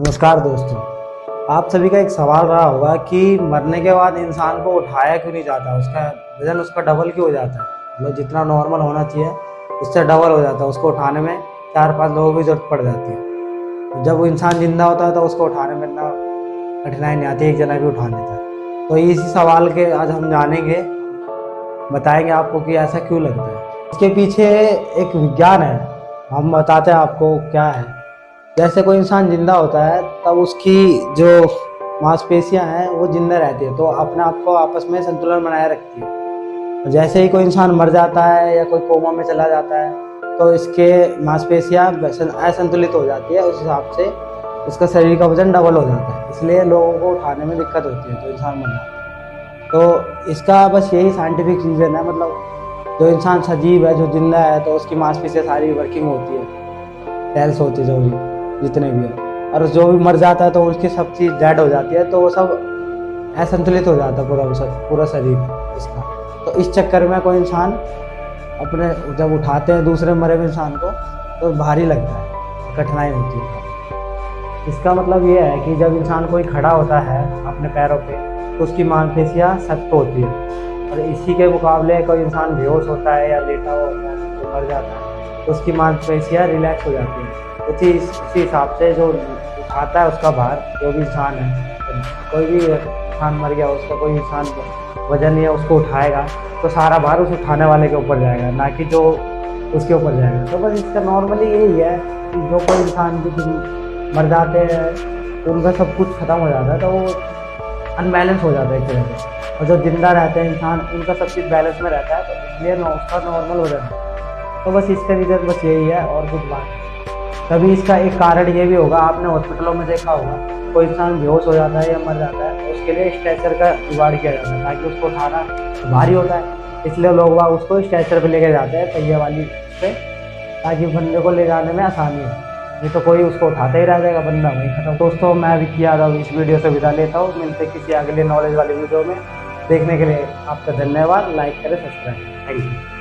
नमस्कार दोस्तों। आप सभी का एक सवाल रहा होगा कि मरने के बाद इंसान को उठाया क्यों नहीं जाता, उसका वजन उसका डबल क्यों हो जाता है। मतलब जितना नॉर्मल होना चाहिए उससे डबल हो जाता है। उसको उठाने में 4-5 लोगों की ज़रूरत पड़ जाती है। जब वो इंसान जिंदा होता है तो उसको उठाने में इतना कठिनाई नहीं आती, एक जना भी उठा लेता है। तो इसी सवाल के आज हम जानेंगे, बताएंगे आपको कि ऐसा क्यों लगता है। इसके पीछे एक विज्ञान है, हम बताते हैं आपको क्या है। जैसे कोई इंसान जिंदा होता है तब उसकी जो मांसपेशियां हैं वो जिंदा रहती है, तो अपने आप को आपस में संतुलन बनाए रखती है। और जैसे ही कोई इंसान मर जाता है या कोई कोमा में चला जाता है तो इसके मांसपेशियां असंतुलित हो जाती है। उस हिसाब से उसका शरीर का वजन डबल हो जाता है, इसलिए लोगों को उठाने में दिक्कत होती है तो इंसान मर जाता है। तो इसका बस यही साइंटिफिक रीज़न है। मतलब जो इंसान सजीव है, जो जिंदा है, तो उसकी मांसपेशियां सारी वर्किंग होती है, सेल्स होती है जो भी जितने भी है। और जो भी मर जाता है तो उसकी सब चीज़ डेड हो जाती है, तो वो सब असंतुलित हो जाता है पूरा शरीर इसका। तो इस चक्कर में कोई इंसान अपने जब उठाते हैं दूसरे मरे हुए इंसान को तो भारी लगता है, कठिनाई होती है। इसका मतलब ये है कि जब इंसान कोई खड़ा होता है अपने पैरों पे तो उसकी मांसपेशियाँ सख्त होती है, और इसी के मुकाबले कोई इंसान बेहोश होता है या लेटा हुआ होता है तो मर जाता है तो उसकी मांसपेशियाँ रिलैक्स हो जाती है। उसी हिसाब से जो उठाता है उसका भार, जो भी इंसान है, कोई भी इंसान मर गया उसका कोई इंसान वजन नहीं है, उसको उठाएगा तो सारा भार उस उठाने वाले के ऊपर जाएगा, ना कि जो उसके ऊपर जाएगा। तो बस इसका नॉर्मली यही है कि जो कोई इंसान मर जाते हैं तो उनका सब कुछ खत्म हो जाता है, तो वो अनबैलेंस हो जाता है एक तरह से। और जो जिंदा रहते हैं इंसान उनका सब चीज़ बैलेंस में रहता है, तो इसलिए उसका नॉर्मल हो जाता है। तो बस इसका रीज़न बस यही है और कुछ बात नहीं। तभी इसका एक कारण ये भी होगा, आपने हॉस्पिटलों में देखा होगा कोई इंसान बेहोश हो जाता है या मर जाता है तो उसके लिए स्ट्रेचर का जुगाड़ किया जाता है, ताकि उसको उठाना भारी होता है, इसलिए लोग वहाँ उसको स्ट्रेचर पे लेके जाते हैं, पहिए वाली पे, ताकि बंदे को ले जाने में आसानी हो। नहीं तो कोई उसको उठाता ही रह जाएगा, बंदा वहीं खत्म। दोस्तों, मैं विक्की यादव इस वीडियो से विदा लेता हूँ। मिलते किसी अगले नॉलेज वाली वीडियो में। देखने के लिए आपका धन्यवाद। लाइक करें, सब्सक्राइब। Thank you.